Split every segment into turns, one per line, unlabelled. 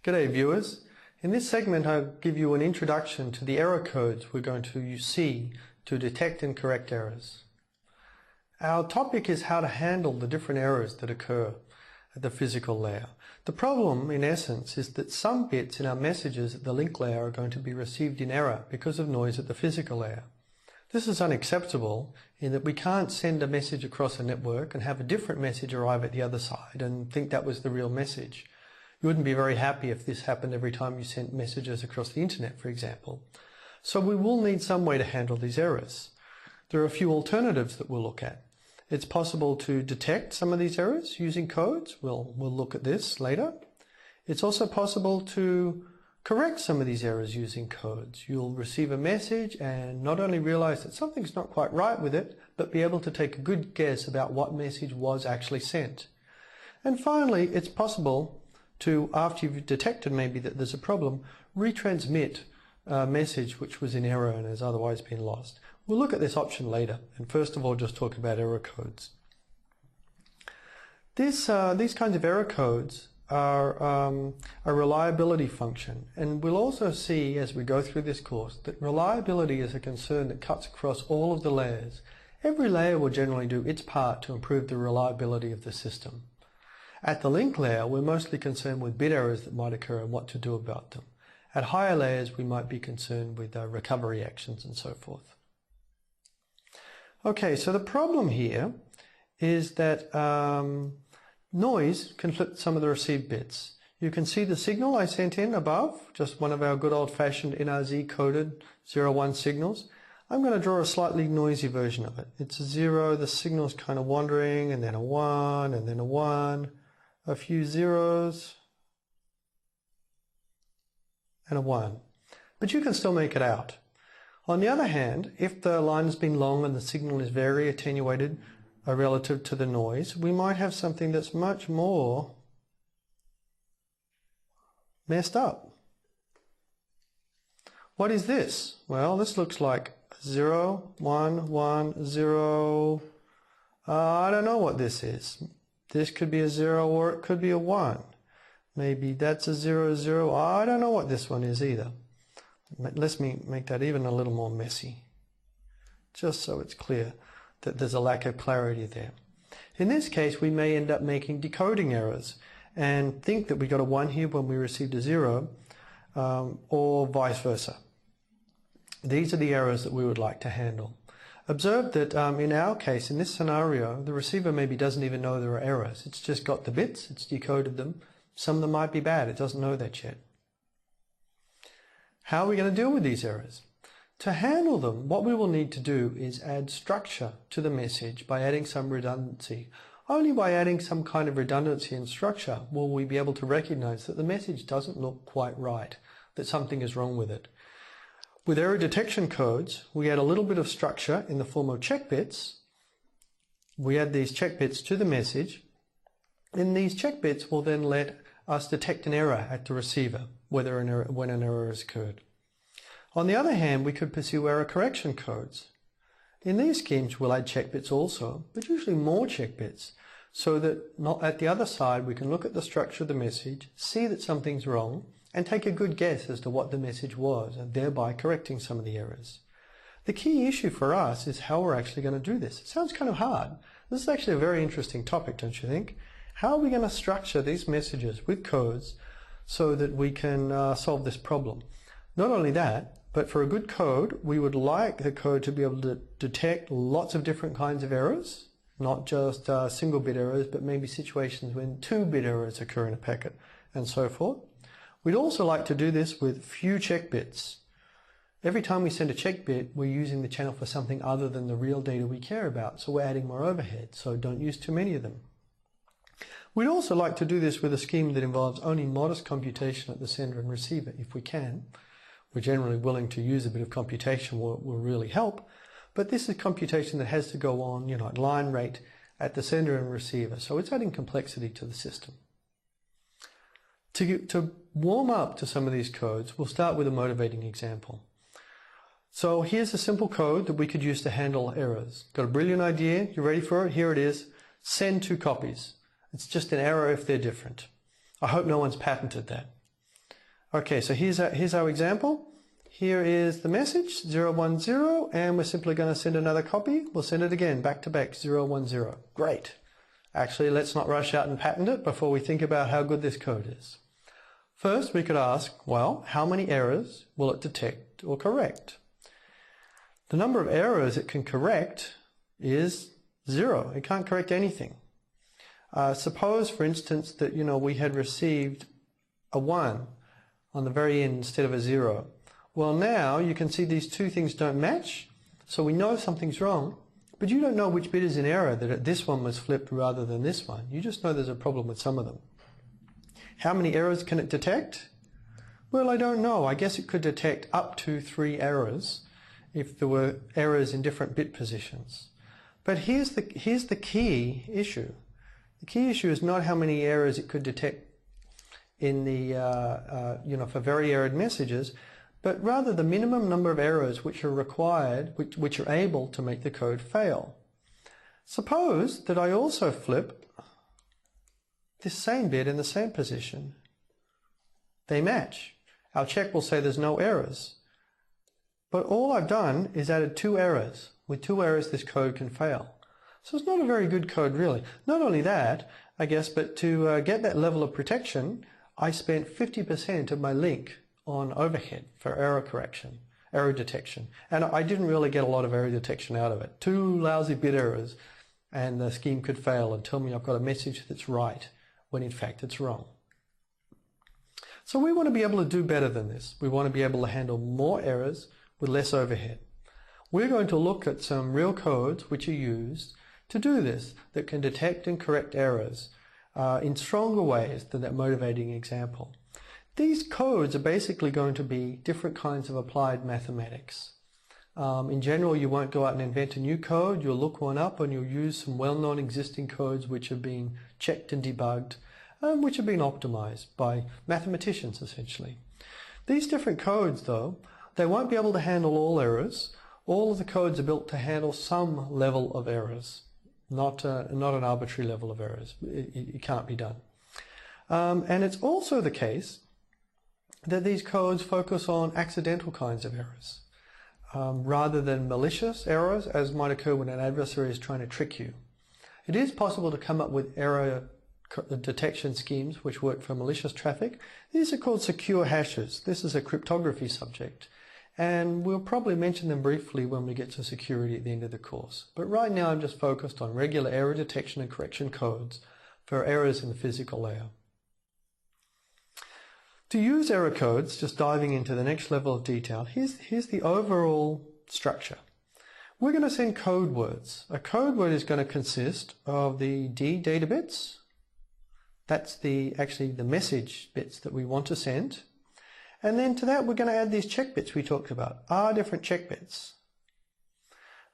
G'day viewers. In this segment I'll give you an introduction to the error codes we're going to see to detect and correct errors. Our topic is how to handle the different errors that occur at the physical layer. The problem in essence is that some bits in our messages at the link layer are going to be received in error because of noise at the physical layer. This is unacceptable in that we can't send a message across a network and have a different message arrive at the other side and think that was the real message. You wouldn't be very happy if this happened every time you sent messages across the internet, for example. So we will need some way to handle these errors. There are a few alternatives that we'll look at. It's possible to detect some of these errors using codes. We'll look at this later. It's also possible to correct some of these errors using codes. You'll receive a message and not only realize that something's not quite right with it, but be able to take a good guess about what message was actually sent. And finally, it's possible to, after you've detected maybe that there's a problem, retransmit a message which was in error and has otherwise been lost. We'll look at this option later, and first of all just talk about error codes. These kinds of error codes are a reliability function, and we'll also see as we go through this course that reliability is a concern that cuts across all of the layers. Every layer will generally do its part to improve the reliability of the system. At the link layer, we're mostly concerned with bit errors that might occur and what to do about them. At higher layers, we might be concerned with recovery actions and so forth. Okay, so the problem here is that noise can flip some of the received bits. You can see the signal I sent in above, just one of our good old-fashioned NRZ coded 0-1 signals. I'm going to draw a slightly noisy version of it. It's a 0, the signal's kind of wandering, and then a 1, and then a 1. A few zeros, and a 1. But you can still make it out. On the other hand, if the line has been long and the signal is very attenuated relative to the noise, we might have something that's much more messed up. What is this? Well, this looks like 0, 1, 1, 0. I don't know what this is. This could be a 0 or it could be a 1. Maybe that's a 0, 0. I don't know what this one is either. Let me make that even a little more messy, just so it's clear that there's a lack of clarity there. In this case, we may end up making decoding errors and think that we got a 1 here when we received a 0, or vice versa. These are the errors that we would like to handle. Observe that in our case, in this scenario, the receiver maybe doesn't even know there are errors. It's just got the bits, it's decoded them. Some of them might be bad, it doesn't know that yet. How are we going to deal with these errors? To handle them, what we will need to do is add structure to the message by adding some redundancy. Only by adding some kind of redundancy and structure will we be able to recognize that the message doesn't look quite right, that something is wrong with it. With error detection codes, we add a little bit of structure in the form of check bits. We add these check bits to the message, and these check bits will then let us detect an error at the receiver, when an error has occurred. On the other hand, we could pursue error correction codes. In these schemes, we'll add check bits also, but usually more check bits, so that not at the other side we can look at the structure of the message, see that something's wrong, and take a good guess as to what the message was, and thereby correcting some of the errors. The key issue for us is how we're actually going to do this. It sounds kind of hard. This is actually a very interesting topic, don't you think? How are we going to structure these messages with codes so that we can solve this problem? Not only that, but for a good code, we would like the code to be able to detect lots of different kinds of errors, not just single bit errors, but maybe situations when 2-bit errors occur in a packet, and so forth. We'd also like to do this with few check bits. Every time we send a check bit, we're using the channel for something other than the real data we care about, so we're adding more overhead, so don't use too many of them. We'd also like to do this with a scheme that involves only modest computation at the sender and receiver, if we can. We're generally willing to use a bit of computation will really help, but this is computation that has to go on, at line rate at the sender and receiver, so it's adding complexity to the system. To warm up to some of these codes, we'll start with a motivating example. So here's a simple code that we could use to handle errors. Got a brilliant idea? You ready for it? Here it is. Send 2 copies. It's just an error if they're different. I hope no one's patented that.
Okay, so here's our example. Here is the message, 010, and we're simply going to send another copy. We'll send it again, back to back, 010. Great. Actually, let's not rush out and patent it before we think about how good this code is. First, we could ask, well, how many errors will it detect or correct? The number of errors it can correct is 0. It can't correct anything. Suppose, for instance, that we had received a 1 on the very end instead of a 0. Well, now you can see these two things don't match, so we know something's wrong, but you don't know which bit is in error, that this one was flipped rather than this one. You just know there's a problem with some of them. How many errors can it detect? Well, I don't know. I guess it could detect up to 3 errors if there were errors in different bit positions. But here's the key issue. The key issue is not how many errors it could detect in the for very errored messages, but rather the minimum number of errors which are required, which are able to make the code fail. Suppose that I also flip this same bit in the same position. They match. Our check will say there's no errors. But all I've done is added 2 errors. With 2 errors, this code can fail. So it's not a very good code, really. Not only that, I guess, but to get that level of protection, I spent 50% of my link on overhead for error detection. And I didn't really get a lot of error detection out of it. 2 lousy bit errors, and the scheme could fail and tell me I've got a message that's right, when in fact it's wrong. So we want to be able to do better than this. We want to be able to handle more errors with less overhead. We're going to look at some real codes which are used to do this, that can detect and correct errors in stronger ways than that motivating example. These codes are basically going to be different kinds of applied mathematics. In general, you won't go out and invent a new code. You'll look one up and you'll use some well-known existing codes which have been checked and debugged, which have been optimized by mathematicians, essentially. These different codes, though, they won't be able to handle all errors. All of the codes are built to handle some level of errors, not an arbitrary level of errors. It can't be done. And it's also the case that these codes focus on accidental kinds of errors, rather than malicious errors, as might occur when an adversary is trying to trick you. It is possible to come up with error detection schemes which work for malicious traffic. These are called secure hashes. This is a cryptography subject, and we'll probably mention them briefly when we get to security at the end of the course. But right now I'm just focused on regular error detection and correction codes for errors in the physical layer. To use error codes, just diving into the next level of detail, here's the overall structure. We're going to send code words. A code word is going to consist of the D data bits. That's actually the message bits that we want to send. And then to that we're going to add these check bits we talked about, R different check bits.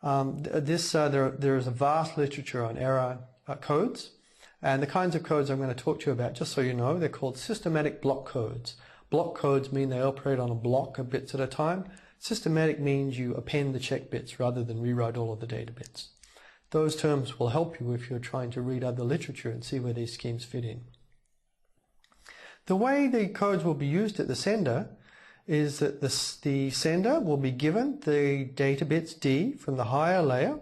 There is a vast literature on error codes. And the kinds of codes I'm going to talk to you about, just so you know, they're called systematic block codes. Block codes mean they operate on a block of bits at a time. Systematic means you append the check bits rather than rewrite all of the data bits. Those terms will help you if you're trying to read other literature and see where these schemes fit in. The way the codes will be used at the sender is that the sender will be given the data bits D from the higher layer,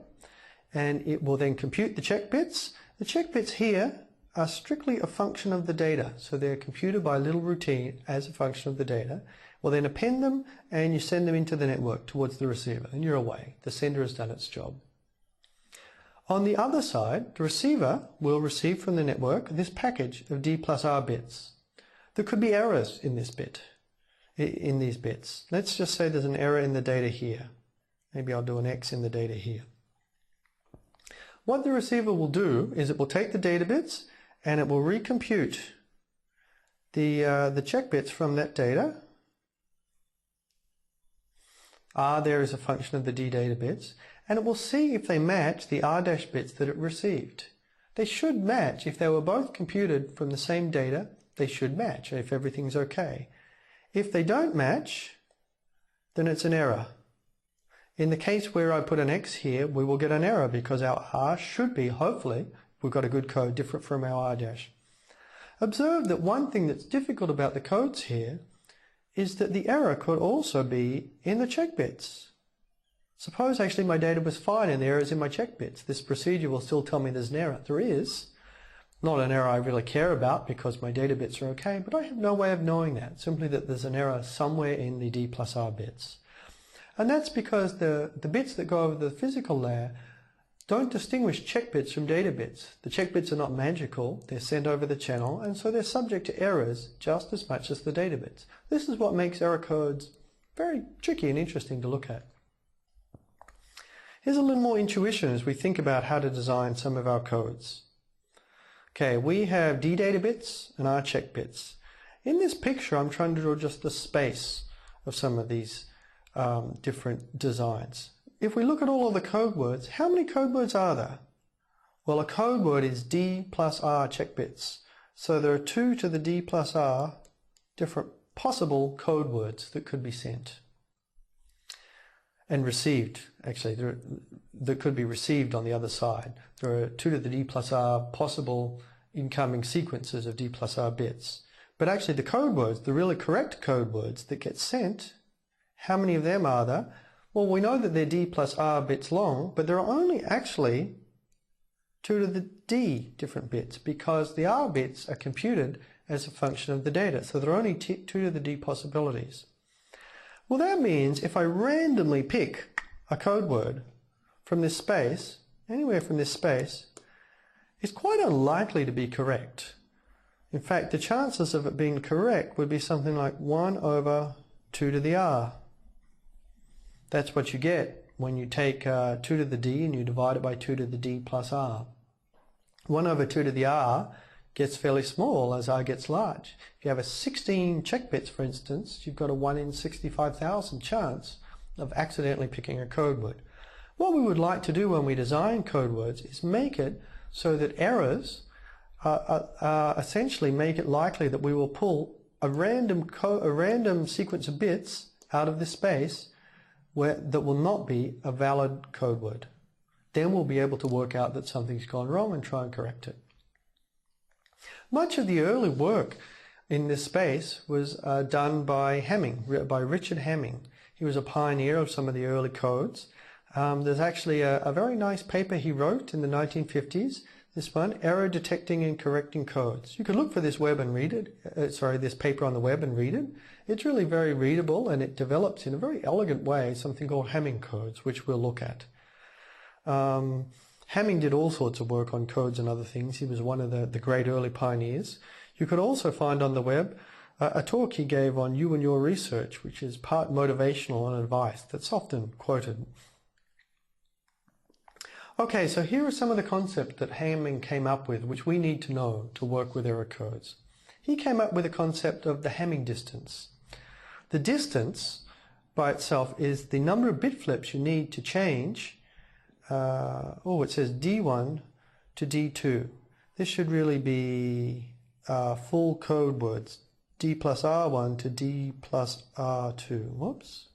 and it will then compute the check bits. The check bits here are strictly a function of the data, so they're computed by a little routine as a function of the data. We'll then append them and you send them into the network towards the receiver, and you're away. The sender has done its job. On the other side, the receiver will receive from the network this package of D plus R bits. There could be errors in this bit, in these bits. Let's just say there's an error in the data here. Maybe I'll do an X in the data here. What the receiver will do is it will take the data bits and it will recompute the check bits from that data. R there is a function of the D data bits, and it will see if they match the R dash bits that it received. They should match. If they were both computed from the same data, they should match if everything's okay. If they don't match, then it's an error. In the case where I put an X here, we will get an error because our R should be, hopefully, we've got a good code different from our R dash. Observe that one thing that's difficult about the codes here
is that the error could also be in the check bits. Suppose actually my data was fine and the error is in my check bits. This procedure will still tell me there's an error. There is. Not an error I really care about because my data bits are okay, but I have no way of knowing that, simply that there's an error somewhere in the D plus R bits. And that's because the bits that go over the physical layer don't distinguish check bits from data bits. The check bits are not magical, they're sent over the channel, and so they're subject to errors just as much as the data bits. This is what makes error codes very tricky and interesting to look at. Here's a little more intuition as we think about how to design some of our codes. Okay, we have D data bits and R check bits. In this picture, I'm trying to draw just the space of some of these different designs. If we look at all of the code words, how many code words are there? Well, a code word is D plus R check bits. So there are 2 to the D plus R different possible code words that could be sent and received. Actually, that could be received on the other side. There are 2 to the D plus R possible incoming sequences of D plus R bits. But actually the code words, the really correct code words that get sent, how many of them are there? Well, we know that they're D plus R bits long, but there are only actually 2 to the D different bits because the R bits are computed as a function of the data. So there are only 2 to the D possibilities. Well, that means if I randomly pick a code word from this space, anywhere from this space, it's quite unlikely to be correct. In fact, the chances of it being correct would be something like 1 over 2 to the R. That's what you get when you take 2 to the D and you divide it by 2 to the D plus R. 1 over 2 to the R gets fairly small as R gets large. If you have a 16 check bits, for instance, you've got a 1 in 65,000 chance of accidentally picking a code word. What we would like to do when we design code words is make it so that errors essentially make it likely that we will pull a random sequence of bits out of this space that will not be a valid code word. Then we'll be able to work out that something's gone wrong and try and correct it. Much of the early work in this space was done by Richard Hamming. He was a pioneer of some of the early codes. There's actually a very nice paper he wrote in the 1950s. This one, Error Detecting and Correcting Codes. You can look for this web and read it. This paper on the web and read it. It's really very readable and it develops in a very elegant way something called Hamming codes, which we'll look at. Hamming did all sorts of work on codes and other things. He was one of the great early pioneers. You could also find on the web a talk he gave on You and Your Research, which is part motivational and advice that's often quoted. Okay, so here are some of the concepts that Hamming came up with, which we need to know to work with error codes. He came up with a concept of the Hamming distance. The distance by itself is the number of bit flips you need to change, it says D1 to D2. This should really be full code words, D plus R1 to D plus R2. Whoops.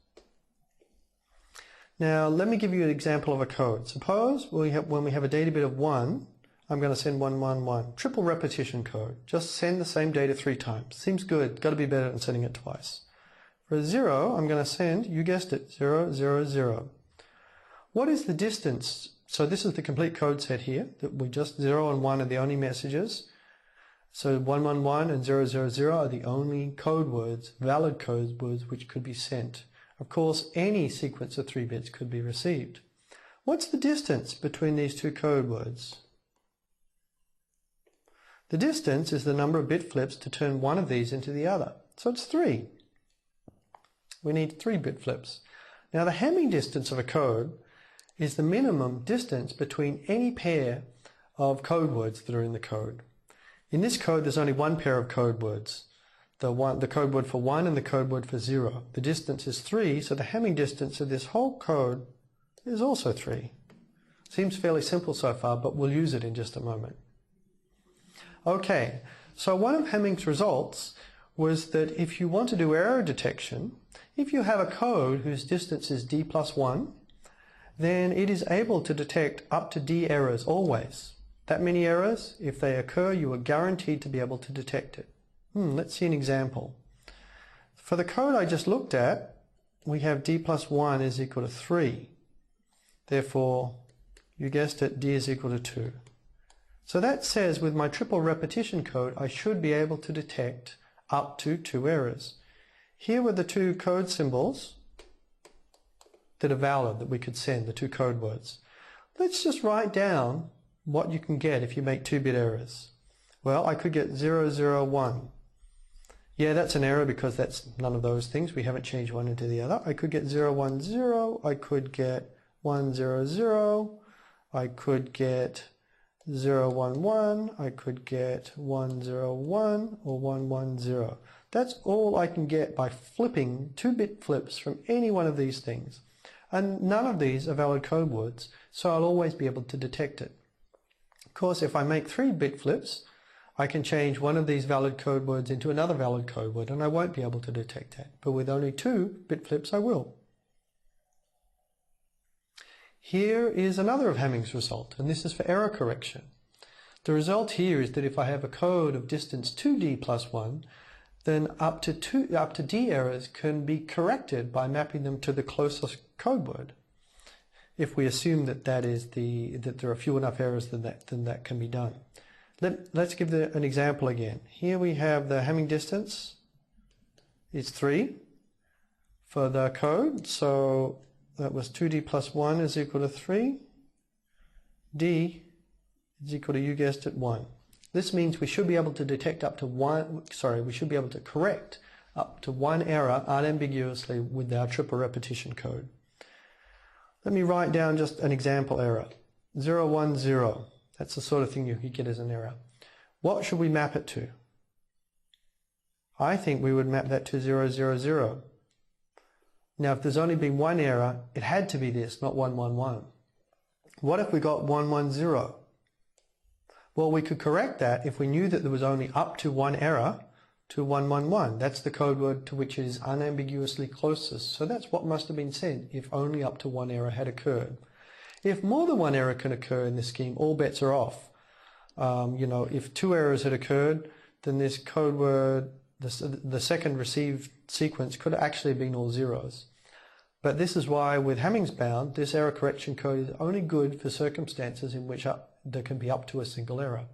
Now, let me give you an example of a code. Suppose when we have a data bit of 1, I'm going to send 111. Triple repetition code. Just send the same data 3 times. Seems good. Got to be better than sending it twice. For a 0, I'm going to send, you guessed it, 0, 0, 0. What is the distance? So this is the complete code set here. That we just 0 and 1 are the only messages. So 111 and 000 are the only code words, valid code words, which could be sent. Of course, any sequence of 3 bits could be received. What's the distance between these 2 code words? The distance is the number of bit flips to turn one of these into the other. So it's 3. We need 3 bit flips. Now the Hamming distance of a code is the minimum distance between any pair of code words that are in the code. In this code, there's only one pair of code words. The code word for 1 and the code word for 0. The distance is 3, so the Hamming distance of this whole code is also 3. Seems fairly simple so far, but we'll use it in just a moment. Okay, so one of Hamming's results was that if you want to do error detection, if you have a code whose distance is D plus 1, then it is able to detect up to D errors always. That many errors, if they occur, you are guaranteed to be able to detect it. Let's see an example. For the code I just looked at, we have d plus 1 is equal to 3. Therefore, you guessed it, d is equal to 2. So that says with my triple repetition code, I should be able to detect up to 2 errors. Here were the 2 code symbols that are valid that we could send, the 2 code words. Let's just write down what you can get if you make 2-bit errors. Well, I could get 001. Yeah, that's an error because that's none of those things. We haven't changed one into the other. I could get 010. I could get 100. I could get 011. I could get 101 or 110. That's all I can get by flipping 2-bit flips from any one of these things. And none of these are valid code words, so I'll always be able to detect it. Of course, if I make 3-bit flips, I can change one of these valid code words into another valid code word, and I won't be able to detect that. But with only 2-bit flips, I will. Here is another of Hamming's result, and this is for error correction. The result here is that if I have a code of distance 2d plus 1, then up to d errors can be corrected by mapping them to the closest code word. If we assume that that there are few enough errors, then that can be done. Let's give an example again. Here we have the Hamming distance is 3 for the code, so that was 2d plus 1 is equal to 3. D is equal to, you guessed it, 1. This means we should be able to detect up to we should be able to correct up to 1 error unambiguously with our triple repetition code. Let me write down just an example error. 010. That's the sort of thing you could get as an error. What should we map it to? I think we would map that to 000. Now, if there's only been 1 error, it had to be this, not 111. What if we got 110? Well, we could correct that if we knew that there was only up to 1 error to 111. That's the code word to which it is unambiguously closest. So that's what must have been sent if only up to 1 error had occurred. If more than 1 error can occur in this scheme, all bets are off. If 2 errors had occurred, then this code word, the second received sequence could have actually been all zeros. But this is why with Hamming's bound, this error correction code is only good for circumstances in which there can be up to a single error.